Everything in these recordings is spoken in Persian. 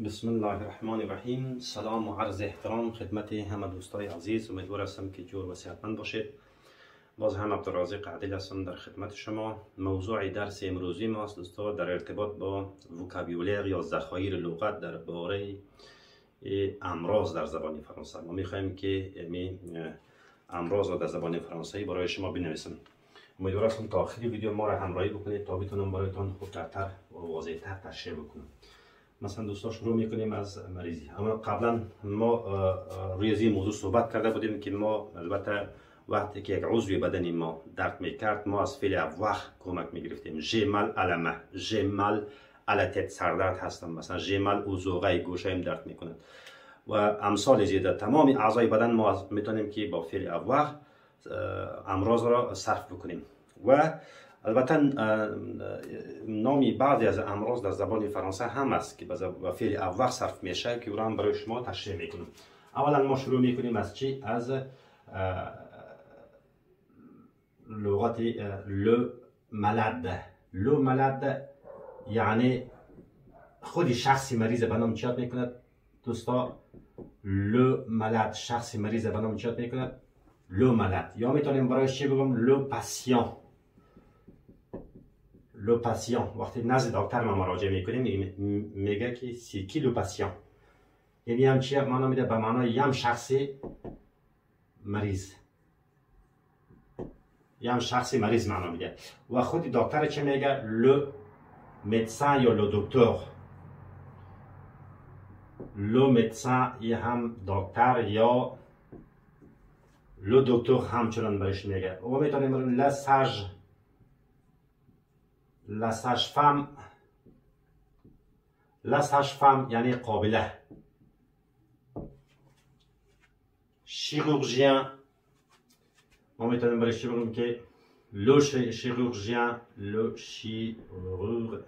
بسم الله الرحمن الرحیم. سلام و عرض احترام خدمت همه دوستای عزیز. امیدوار هستم که جور و صحتمند باشید. باز هم عبدالرازق عادل هستم در خدمت شما. موضوع درس امروزی ما است دوستا در ارتباط با وکابیولر یا ذخایر لغت درباره امراض در زبان فرانسه. ما میخوایم که امراض را در زبان فرانسوی برای شما بنویسم. امیدوار هستم تا آخر ویدیو ما را همراهی بکنید تا بتونم برایتان خوبتر و واضح‌تر تشریح بکنم. مثلا دوستا شروع میکنیم از مریضی. اما قبلا ما روی این موضوع صحبت کرده بودیم که ما البته وقتی که یک عضو بدنی ما درد میکرد ما از فعل avoir کمک میگرفتیم. j'ai mal à la main، j'ai mal à la tête، سردرد هستم، مثلا j'ai mal aux oreilles، گوشایم درد میکنند و امثال زیاده. تمام اعضای بدن ما میتونیم که با فعل avoir امراض را صرف بکنیم. و البته نامی بعضی از امراض در زبان فرانسه هم است که با فعل avoir صرف میشه که اون برای شما تشریح میکنم. اولا ما شروع میکنیم از چی؟ از لغت لو ملد. لو ملد یعنی خودی شخصی مریض به نام چی یاد میکند دوستا؟ لو ملد، شخصی مریض به نام چی یاد میکند؟ لو ملد. یا میتونیم برایش چی بگم؟ لو پاسیون. لو پاسیون وقتی نزد دکتر ما مراجعه میکنیم میگه که سی کی لو پاسیون، یعنی هم چی معنا میده؟ به معنای یم شخصی مریض، یم شخصی مریض معنا میده. و خود دکتر چه میگه؟ لو médecin یا لو دکتر. لو médecin یه هم دکتر یا لو دکتر همچنان برش میگه. و میتونیم لا ساژ، لا ساژ فام. لا ساژ فام یعنی قابله. شیروژین ما میتونیم برش بگیم که لو شیروژین، لو شیروژ،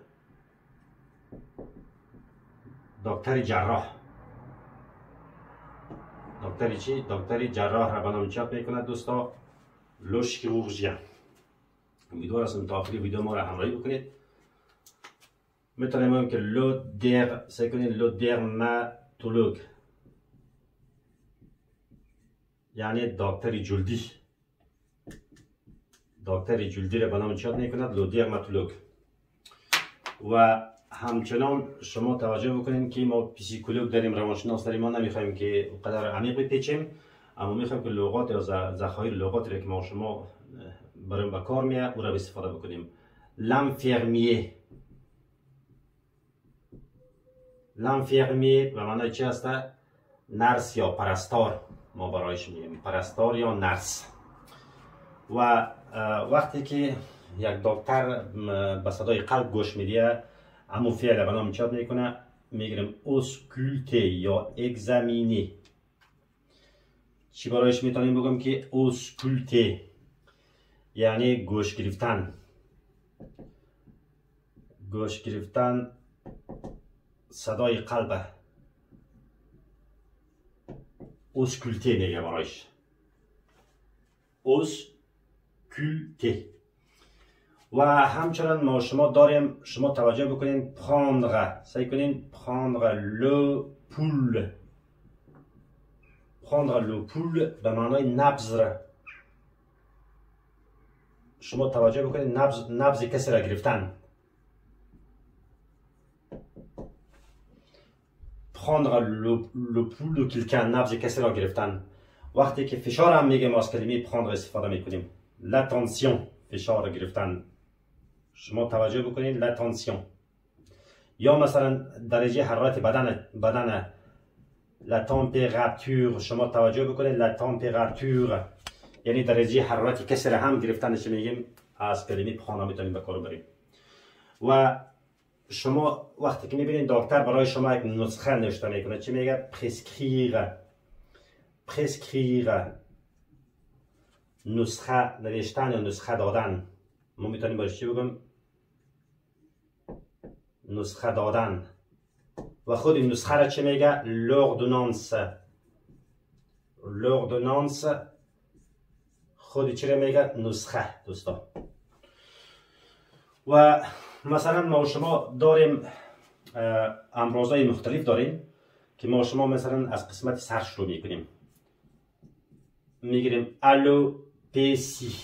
دکتر جراح. دکتری چی؟ دکتری جراح را به نام چاپ میکنه دوستا؟ لو شیروژین. امیدوار هستم تا آخر ویدیو ما را همراهی بکنید. میتونیم بگیم که لو در سکنید لو درماتولوگ یعنی دکتر جلدی. دکتر جلدی را به نام چاپ میکند لو درماتولوگ. و همچنان شما توجه بکنید که ما پسیکولوگ داریم، روانشناس داریم. ما نمیخوایم که قدر عمیق بپیچیم، اما میخوایم که لغات یا ذخایر لغات را که ما شما برای به کار میاد او را استفاده بکنیم. لانفرمیه. لانفرمیه به معنای چی هست؟ نرس یا پرستار. ما برایش میگیم پرستار یا نرس. و وقتی که یک دکتر به صدای قلب گوش میده همون فعل به نام چی میکنه؟ میگیم اوسکولته یا اگزامینی. چی برایش میتونیم بگم که اوسکولته یعنی گوش گرفتن. گوش گرفتن صدای قلب. اوسکولته میگه برایش. اوسکولته. و همچنان ما شما داریم، شما توجه بکنین، پراندغ. سعی کنین پراندغ لو پول. پراندغ لو پول به معنای نبض را شما توجه بکنید. نبض کسی را گرفتن. prendre le pouls de quelqu'un، نبض کسی را گرفتن. وقتی که فشار هم میگه ما از کلمه prendre استفاده میکنیم. l'attention فشار گرفتن. شما توجه بکنید l'attention. یا مثلا درجه حرارت بدن la température. شما توجه بکنید la température یعنی درجه حرارت کسی را هم گرفتنش میگیم از کلمه prendre میتونیم به کار بریم. و شما وقتی که میبینید دکتر برای شما یک نسخه نوشته میکنه چی میگه؟ پرسکریر. پرسکریر نسخه نوشتن یا نسخه دادن. ما میتونیم باش چی بگم؟ نسخه دادن. و خود این نسخه را چی میگه؟ لوردونانس. لوردونانس خود چی را میگه؟ نسخه دوستا. و مثلا ما شما داریم امراضای مختلف داریم که ما شما مثلا از قسمت سر شروع میکنیم. میگیریم الوپسی،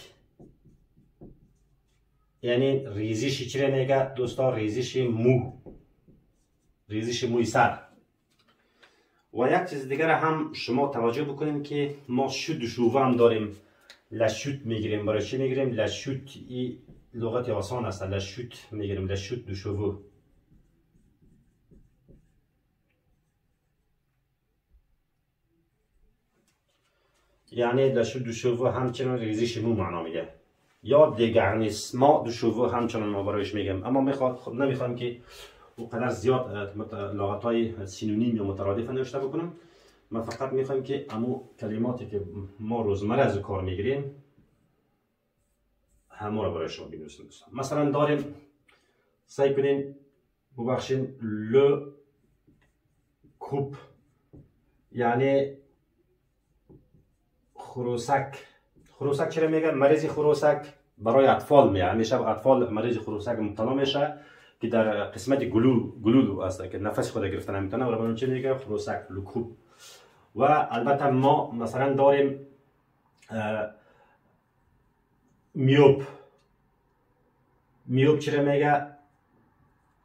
یعنی ریزش چی رو میگه دوستا؟ ریزش مو، ریزش موی سر. و یک چیز دیگر هم شما توجه بکنیم که ما شوت دو شوفه هم داریم. لشوت میگیریم. برای چی میگیریم لشوت؟ این لغت آسان است. لشوت میگیریم، لشوت دو شوفه. یعنی لشوت دو شوفه همچنان ریزش مو معنا میده، یا دگرنیسما دو شوفه همچنان ما برایش میگم. اما میخواد خب نمیخوام که اونقدر زیاد لغت های سینونیم یا مترادف نوشته بکنم. من فقط میخوام که امو کلماتی که ما روزمره از کار میگیریم همه رو برای شما بنویسیم. مثلا داریم، سعی کنین ببخشین، ل کوپ، یعنی خروسک. خروسک چرا میگن؟ مریض خروسک برای اطفال میاد. همیشه اطفال مریض خروسک مبتلا میشه که در قسمت گلولو است که نفس خود گرفتن نمیتونه، و برای چی میگه خروسک، لکوب. و البته ما مثلا داریم میوب. میوب چرا میگه؟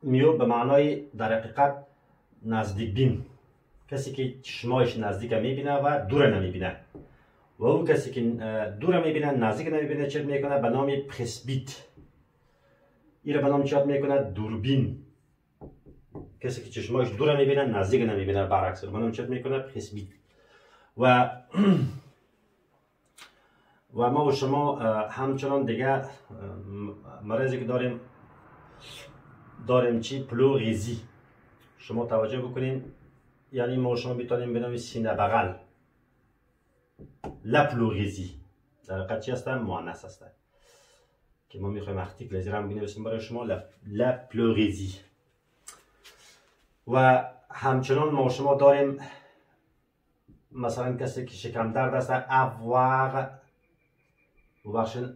میوب به معنای در حقیقت نزدیک بین، کسی که چشمایش نزدیک میبینه و دور نمیبینه. و اون کسی که دور میبینه نزدیک نمیبینه چه میکنه؟ به نام پرسبیت. این به نام چی میکنه؟ دوربین. کسی که چشمایش دور میبینه نزدیک نمیبینه، برعکس به نام چی میکنه؟ پرسبیت. و ما و شما همچنان دیگه مرضی که داریم چی؟ پلوریزی. شما توجه بکنین، یعنی ما و شما میتونیم به نام سینه بغل، لپلوریزی. در حقیقت چی هستن؟ مؤنث هستن که ما میخوایم ارتیکل زیر هم بنویسیم برای شما، لپلوریزی. و همچنان ما و شما داریم مثلا کسی که شکم درد است،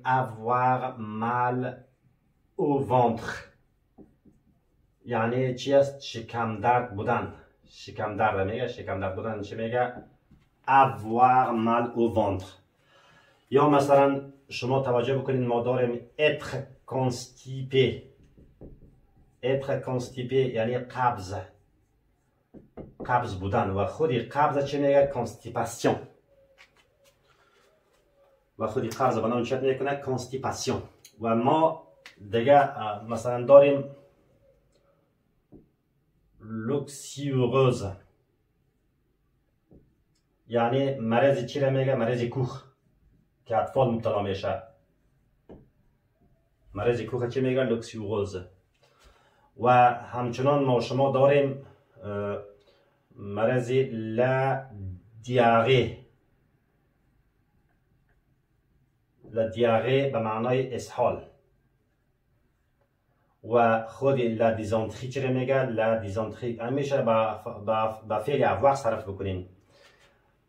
avoir mal au ventre، یعنی چی است؟ شکم درد بودن. شکم درد میگه، شکم درد بودن چی میگه؟ avoir mal au ventre. یا مثلا شما توجه بکنید ما داریم être constipé. être constipé یعنی قبض بودن، و خودی قبض چی میگه؟ constipation. و خودی قبض به نام چی میکنه؟ constipation. و ما دیگه مثلا داریم luxueuse، یعنی مرض چی را میگه؟ مرض کوخ که اطفال مبتلا میشه. مرض کوخ چی میگه؟ لوکسیوروز. و همچنان ما شما داریم مرض لا دیاره. لا دیاره به معنای اسهال. و خود لا دیزانتری چی را میگه؟ لا دیزانتری همیشه با فعل avoir صرف بکنین.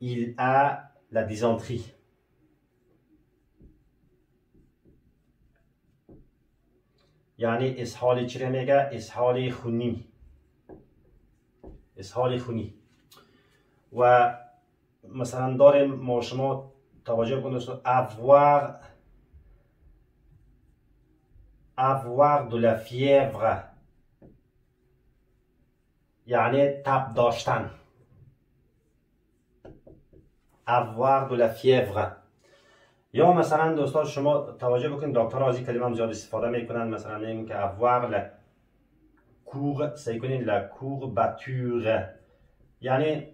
Il a la dysenterie. یعنی اسهال چی را میگه؟ اسهال خونی. اسهال خونی. و مثلا داریم ما شما توجه کنید avoir de la fièvre، یعنی تب داشتن. avoir de la fièvre. یا مثلا دوستان شما توجه بکنید دکترها از این کلمه هم زیاد استفاده میکنن. مثلا میگن که avoir la cour، سعی کنین la courbature، یعنی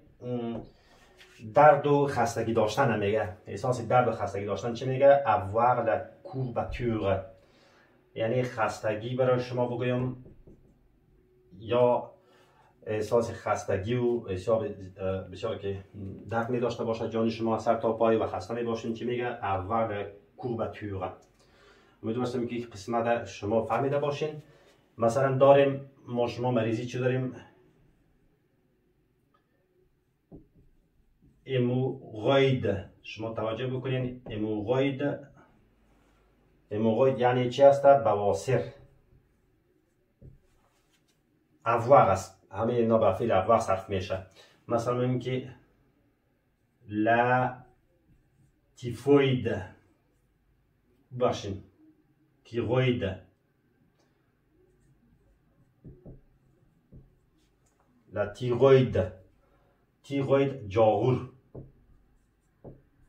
درد و خستگی داشتن میگه. احساس درد و خستگی داشتن چی میگه؟ avoir la courbature، یعنی خستگی برای شما بگویم، یا احساس خستگی و بسیار که درد می داشته باشه جان شما سر تا پای و خسته می باشین چی میگه؟ avoir courbature. امیدوارم که قسمت شما فهمیده باشین. مثلا داریم ما شما مریضی چی داریم؟ hémorroïde. شما توجه بکنین hémorroïde یعنی چی هست؟ بواسیر. avoir است. همه اینا به فعل avoir صرف میشه. مثلا میگیم که لا تیفوید باشین تیروید لا تیروید جاغور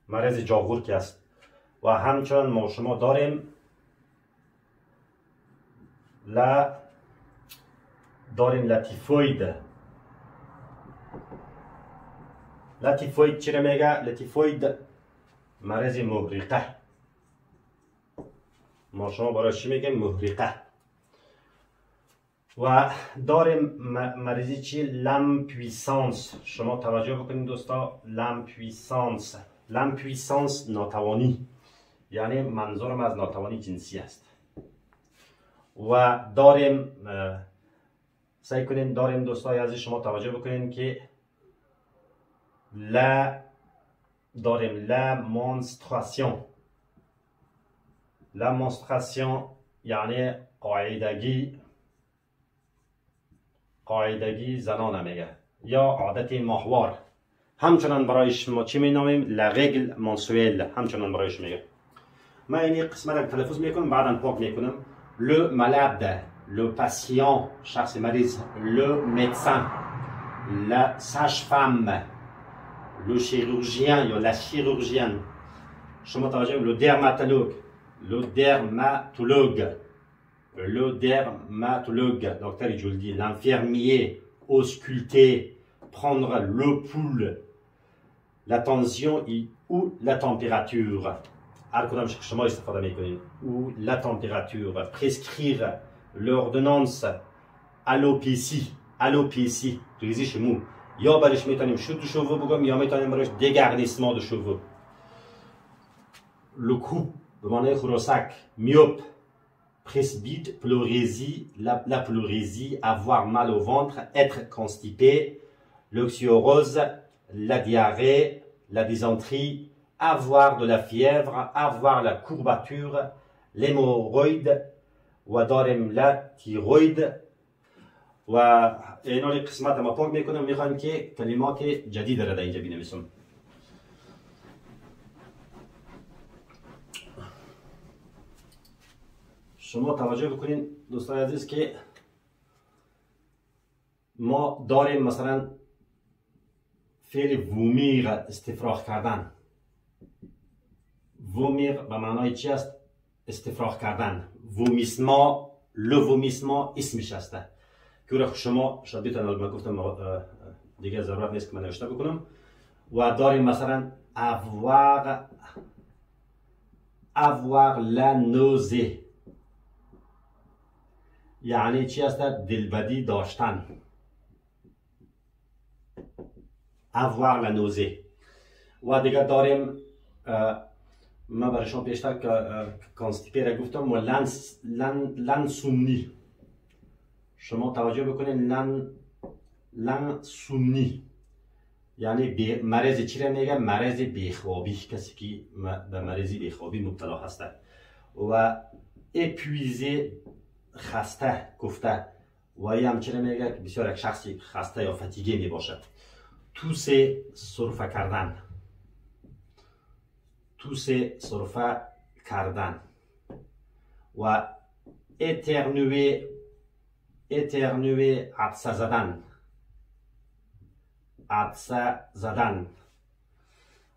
مرض جاغور که است. و همچنان ما شما داریم لاتیفوید. لاتیفوید چی را میگه؟ لاتیفوید مرض محرقه. ما شما برای چی میگیم؟ محرقه. و داریم مرضی چی؟ لامپویسانس. شما توجه بکنید دوستا، لامپویسانس. لامپویسانس ناتوانی، یعنی منظورم از ناتوانی جنسی است. و داریم سعی کنین داریم دوستای عزیز شما توجه بکنین که داریم لا منستراسیون. لا منستراسیون یعنی قاعدگی زنانه میگه یا عادت ماهوار. همچنان برایش ما چی مینامیم؟ لا رگل منسوئل. همچنان برایش میگه. من این قسمت را تلفظ میکنم بعدا پاک میکنم. le malade, le patient شخص مریض، le médecin, la sage-femme, le chirurgien یا la chirurgienne. شما توجه le dermatologue, le dermatologue, docteur جلدی، l'infirmier, ausculter, prendre le pouls, la tension ou la température. هر کدامش که شما استفاده میکنید. ou la température, prescrire l'ordonnance, alopécie ریزش مو، یا برش میتونیم شوت دو شوو بگم یا میتونیم برش dégarnissement دو شوو. le cou به معنی خروسک، myop, presbyte, pleurésie, la pleurésie, avoir mal au ventre, être constipé, l'oxyurose, la diarrhée, la dysenterie, avoir de la fièvre, avoir la courbature, l'hémorroïde و داریم لا تیروید. و اینا قسمت ما پاک میکنم. میخوایم که کلمات جدید را در اینجا بنویسم. شما توجه بکنین دوستان عزیز که ما داریم مثلا فعل وومیر، استفراغ کردن. وومیر به معنای چی است؟ استفراغ کردن. وومیسما، لوومیسما اسمش است که شما شاید بتونید، من گفتم دیگه ضرورت نیست که من نوشته بکنم. و داریم مثلا avoir la nausée، یعنی چی است؟ دلبدی داشتن. avoir la nausée. و دیگه داریم من برای شما بیشتر کانستیپی را گفتم. و لانسومنی. شما توجه بکنید لانسومنی یعنی مرض چی را میگه؟ مرض بیخوابی، کسی که به مرض بیخوابی مبتلا هست. و اپویزه، خسته گفته. و این هم چی را میگه؟ بسیار یک شخصی خسته یا فتیگه می باشد. توسه، سرفه کردن. توسه، سرفه کردن. و اترنوی، عطسه زدن. عطسه زدن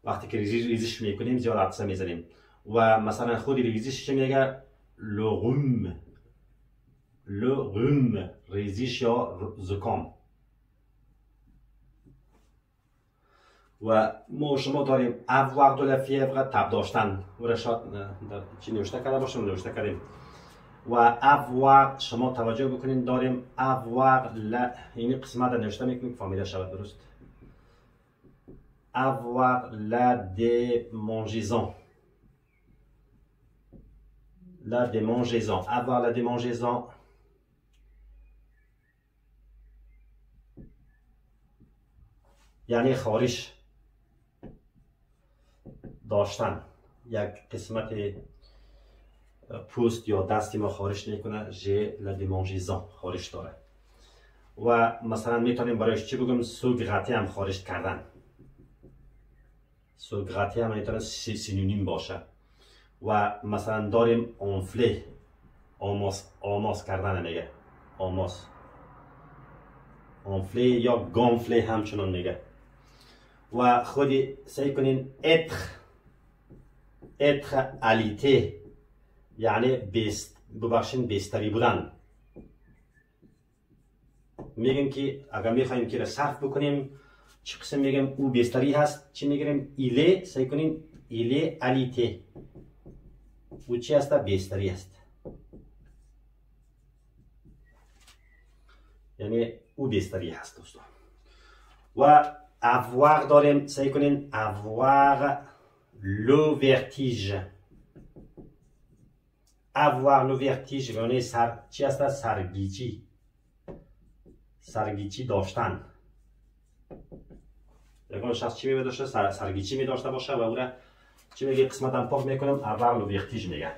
وقتی که ریزش میکنیم زیاد عطسه میزنیم. و مثلا خود ریزش چه میگه؟ لغم، ریزش یا زکام. و ما شما داریم avoir de la fièvre، تب داشتن. و را شاید در چی نوشته کرده باشم، نوشته کردیم. و avoir شما توجه بکنین داریم avoir این قسمت را نوشته میکنیم فامیله شود درست. avoir la démangeaison. avoir la démangeaison یعنی خارش داشتن. یک قسمت پوست یا دستی ما خارش میکنه، ژ لا دیمانژیزان خارش داره. و مثلا میتونیم برایش چی بگم؟ سوگراتی هم خارج کردن. سوگراتی هم میتونه سینونیم باشه. و مثلا داریم اونفله، آماس کردن میگه، آماس، اونفله یا گانفله همچنان میگه. و خودی سعی کنین اتر الیته، یعنی ببخشین بستری بودن. میگیم که اگر میخوایم که را صرف بکنیم چه قسم میگیم او بستری هست، چی میگیریم؟ ایله، سعی کنین ایله الیته، او چی هست؟ بستری هست، یعنی او بستری هست دوستان. و avoir داریم، سعی کنین avoir le vertige. avoir le vertige یعنی چی هست؟ سرگیچی داشتن. یکان شخص چی می داشته؟ سرگیچی می داشته باشه و او را چی میگه؟ قسمت هم پاک میکنم، avoir le vertige میگه.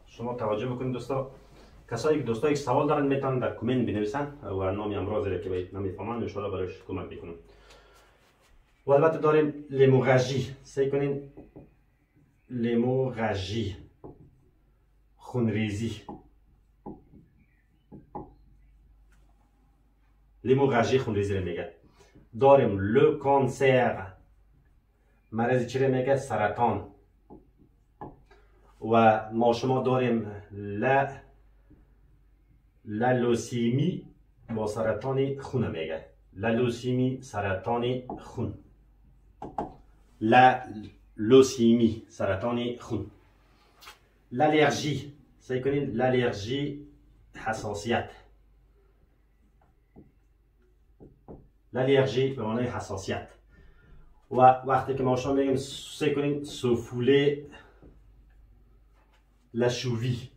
شما توجه بکنید دوستا، کسایی که دوستایی که سوال دارن میتونن در کامنت بنویسن و نام امراضی را که نمیفهمن ان شاء الله برایش کمک میکنم. و البته داریم لیموراژی، سعی کنین لیموراژی، خونریزی. لیموراژی خونریزی رو میگه. داریم لو کانسر، مرض چی رو میگه؟ سرطان. و ما شما داریم لوسیمی، با سرطان خون میگه. لوسیمی، سرطان خون. لوسیمی، سرطان خون. l'allergie، سعی کنین l'allergie، حساسیت. l'allergie به معنای حساسیت. و وقتی که ما شما میگیم سعی کنین souffler la cheville.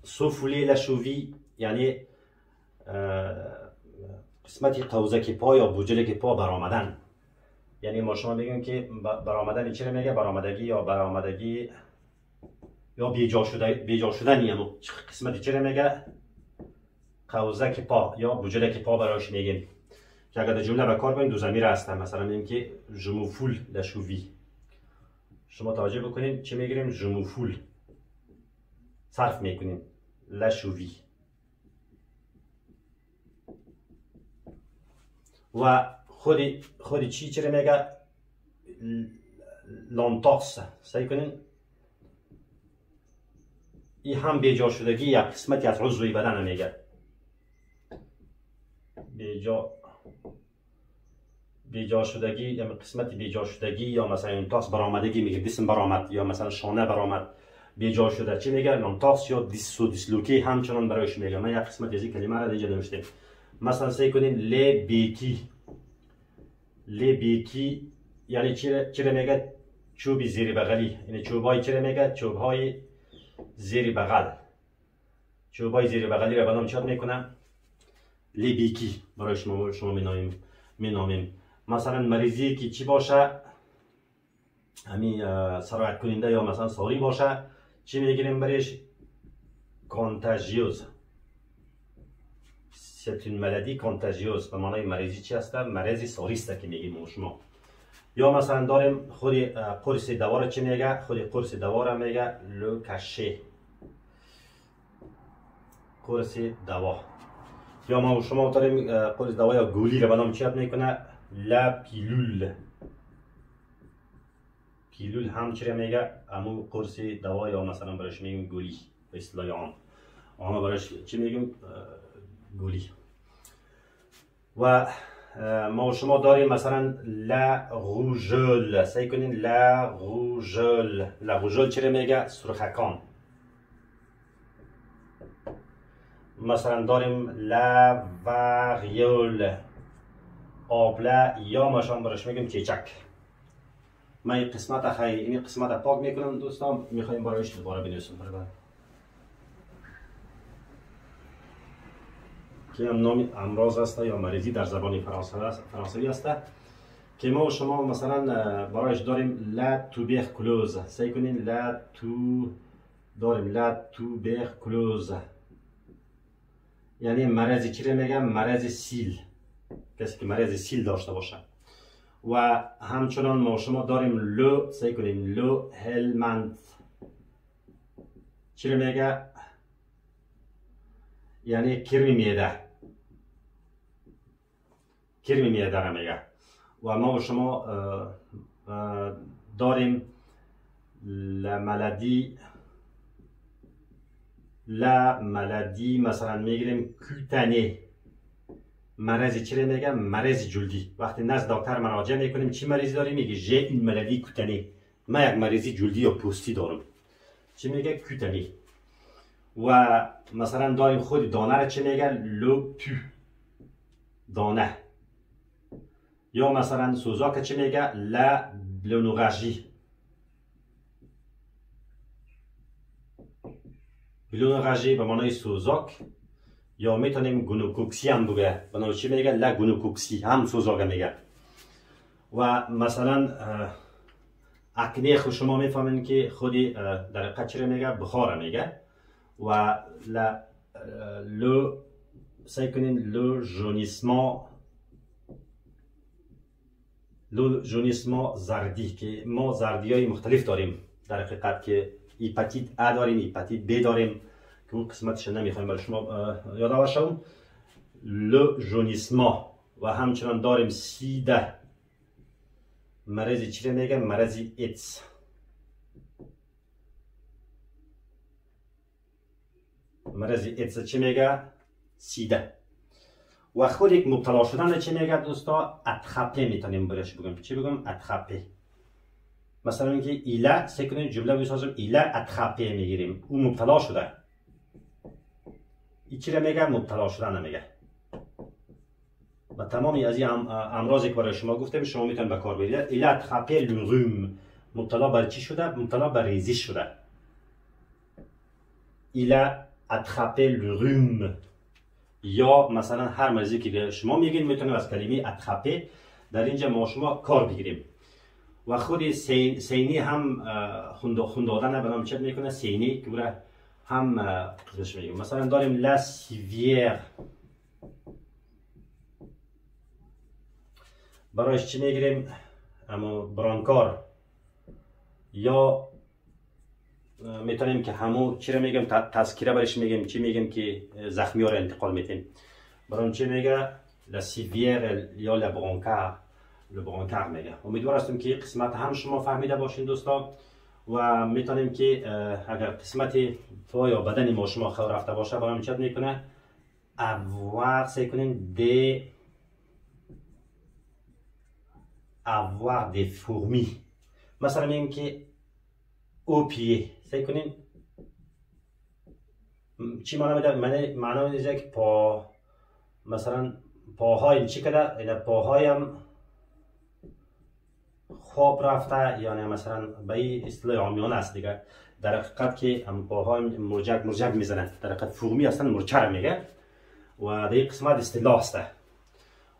souffler la cheville یعنی قسمتی قوزک پا یا بوجلک پا برآمدن. یعنی ما شما میگیم که برآمدن چی رو میگه؟ برآمدگی یا بیجا شدنی، همون قسمتی چی رو میگه؟ قوزک پا یا بوجلک پا برایش میگیم. که اگر در جمله به کار بریم دو ضمیر هستن. مثلا میگیم که je me foule la cheville. شما توجه بکنین چی میگیریم؟ je me foule، صرف میکنیم la cheville. و خودی چی رو میگه؟ لانتاکس. سعی کنین این هم بیجا شدگی یا قسمتی از عضوی بدن میگه. بیجا شدگی یا قسمتی بیجا شدگی، یا مثلا لانتاکس برآمدگی میگه، جسم برآمد، یا مثلا شانه برآمد بیجا شده چی میگه؟ لانتاکس. یا دیسلوکی همچنان برایش میگه. من یک قسمت از این کلمه را دیگه نوشتم. مثلا سعی کنین لی بیکی یعنی چی رو میگه؟ چوبی زیر بغلی. یعنی چوبای چی رو میگه؟ چوبهای زیر بغل. چوبای زیر بغلی رو بدام چیات میکنم؟ لی بیکی برای شما مینامیم. مثلا مریضی که چی باشه؟ همین سرایت کننده یا مثلا ساری باشه چی میگیریم برایش؟ کانتاژیوز. c'est une maladie contagieuse. به معنای مریضی چی هست؟ مرضی ساری است که میگیم شما. یا مثلا داریم خود قرص دوا را چی میگه؟ خود قرص دوا را میگه لو کشه، قرص دوا. یا ما شما داریم قرص دوا یا گولی را به نام چی میکنه؟ لا پیلول. پیلول هم چی میگه؟ همون قرص دوا یا مثلا برایش میگیم گولی به اصطلاح عام. ما برایش چی میگیم؟ گولی. و ما شما داریم مثلا لا روژول. سعی کنین لا روژول چی میگه؟ سرخکان. مثلا داریم لا واریول، آبله، یا ما شما برایش میگیم چیچک. من این قسمت پاک میکنم دوستان، میخوایم برایش دوباره بنویسم. که هم نام امراض است یا مریضی در زبان فرانسوی است. که ما و شما مثلا برایش داریم لا توبرکلوز. سعی کنین لا تو داریم لا توبرکلوز، یعنی مرضی چی رو میگم؟ مرض سیل، کسی که مرض سیل داشته باشه. و همچنان ما و شما داریم لو. سعی کنین لو هلمنت چی رو میگه؟ یعنی کرمی میده، کرمی میده رو میگه. و ما و شما داریم لا ملدی مثلا میگیریم کوتنه، مرض چی رو میگه؟ مرض جلدی. وقتی نزد دکتر مراجعه میکنیم چی مریضی داریم؟ میگه ژ این ملدی کوتنه، من یک مریضی جلدی یا پوستی دارم. چی میگه؟ کوتنه. و مثلا داریم خود دانه رو چی میگه؟ لو تو دانه. یا مثلا سوزاک چی میگه؟ لا بلونوغاژی. بلونوغاژی به معنای سوزاک، یا میتونیم گونوکوکسی هم بگه. بنابراین چی میگه؟ لا گونوکوکسی هم سوزاک میگه. و مثلا اکنه خود شما میفهمین که خودی در حقیقت چی میگه؟ بخار میگه. و لو سعی کنین لو ژونیسما زردی، که ما زردی های مختلف داریم در حقیقت، که هپاتیت ا داریم، هپاتیت ب داریم که اون قسمتش نمیخوایم برای شما یادآور شوم. لو ژونیسما. و همچنان داریم سیده، مرضی چی میگه؟ مرضی ایدز. مرضی ایدز چی میگه؟ سیده. و خود یک مبتلا شدن چی میگه دوستا؟ اتخاپه میتونیم برش بگم. چی بگم؟ اتخاپه. مثلا اینکه ایله، سعی کنیم جمله بسازیم ایله اتخاپه میگیریم، او مبتلا شده. این چی رو میگه؟ مبتلا شدن نمیگه. و تمامی از این امراضی که برای شما گفتم شما میتونید به کار بگیرید. ایله اتخاپه لوروم، مبتلا بر چی شده؟ مبتلا بر ریزش شده. ایله اتخاپه لوروم. یا مثلا هر مرضی که شما میگین میتونیم از کلمه اتخاپه در اینجا ما شما کار بگیریم. و خود سینی هم خوندادن بنام چه میکنه؟ سینی که برای هم قسمش میگیم. مثلا داریم لا سیویر، برایش چی میگیریم؟ اما برانکار. یا میتونیم که همو چی رو میگم؟ تذکیره برش میگیم. چی میگیم؟ که زخمی ها رو انتقال میتیم. برام چی میگه؟ لا سیویر یا لا برانکار میگه. امیدوار هستم که قسمت هم شما فهمیده باشین دوستا. و میتونیم که اگر قسمت پای یا بدن ما شما خور رفته باشه برام چی میکنه؟ avoir سعی کنین avoir des fourmis. مثلا میگیم که au pied، سعی کنین چی معنا میده؟ معنا میده که پا، مثلا پاهای چی کده؟ اینا پاهایم خواب رفته، یعنی مثلا به این اصطلاح عامیانه است دیگه. در حقیقت که هم پاهای مرجک میزنه. در حقیقت فورمی اصلا مرچه رو میگه و در این قسمت اصطلاح است.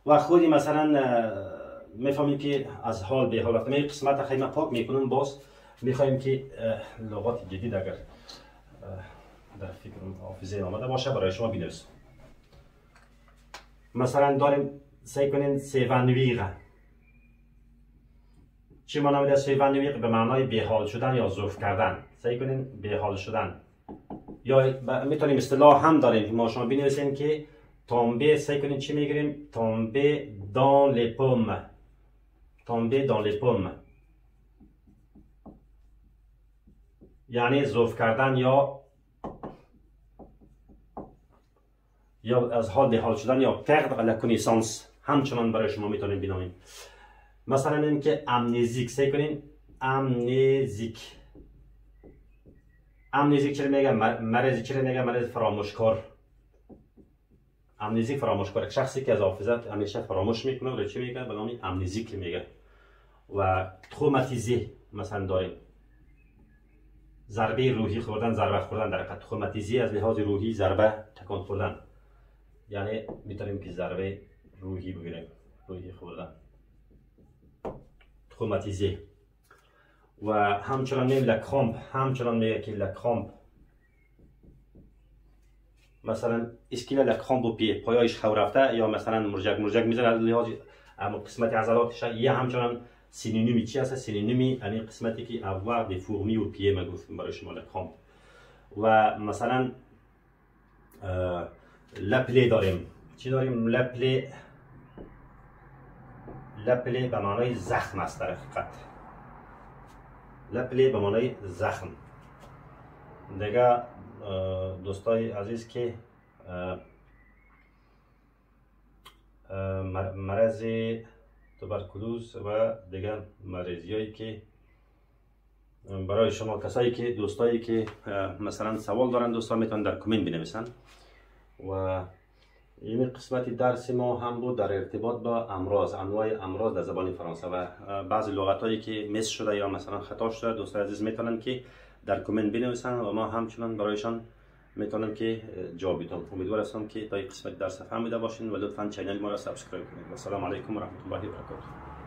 و خودی مثلا میفهمیم که از حال به حال رفتم این قسمت خیمه پاک میکنم. باز میخوایم که لغات جدید اگر در فکرم حافظه آمده باشه برای شما بنویسم. مثلا داریم سعی کنین سیونویغ. چی معنا میده سیونویغ؟ به معنای بیحال شدن یا ضعف کردن. سعی کنین بیحال شدن. یا میتونیم اصطلاح هم داریم ما شما بنویسین که تامبه. سعی کنین چی میگیریم؟ تامبه دان لی پوم. تامبه دان لی پوم یعنی ضعف کردن یا از حال به حال شدن، یا perdre la connaissance. همچنان برای شما میتونیم بنامیم. مثلا این که امنیزیک. سعی کنین امنیزیک. امنیزیک چرا میگه؟ مرضی چرا میگه؟ مرض فراموشکار. امنیزیک فراموشکار، شخصی که از حافظت همیشه فراموش میکنه و چی میگه؟ بنامی امنیزیک میگه. و تروماتیزه مثلا داریم ضربه روحی خوردن، ضربه خوردن. در حقیقت تروماتیزه از لحاظ روحی ضربه تکان خوردن، یعنی میتونیم که ضربه روحی بگیریم، روحی خوردن. تروماتیزه. و همچنان میگیم لکرامپ، همچنان میگه که لکرامپ مثلا اسکیل لکرامپ و پایش خو رفته یا مثلا مرجک میزنه لحاظ اما قسمت عضلاتش. یه همچنان سینونیمی چی هست؟ سینونیمی یعنی قسمتی که avoir des fourmis au pied ما گفتیم برای شما لکرامپ. و مثلا لپلی داریم. چی داریم؟ لپلی به معنای زخم است در حقیقت. لپلی به معنای زخم. دیگه دوستای عزیز که مرض توبرکولوز و دیگه مریضیایی که برای شما کسایی که دوستایی که مثلا سوال دارن دوستان میتونن در کامنت بنویسن. و این قسمت درس ما هم بود در ارتباط با امراض، انواع امراض در زبان فرانسه و بعضی لغتایی که مس شده یا مثلا خطا شده دوستان عزیز میتونن که در کامنت بنویسن و ما همچنان برایشان میتونم که جواب بدم. امیدوار هستم که تا این قسمت درس فهمیده باشین و لطفاً چینل ما را سابسکرایب کنید. و السلام علیکم و رحمت الله و برکاته.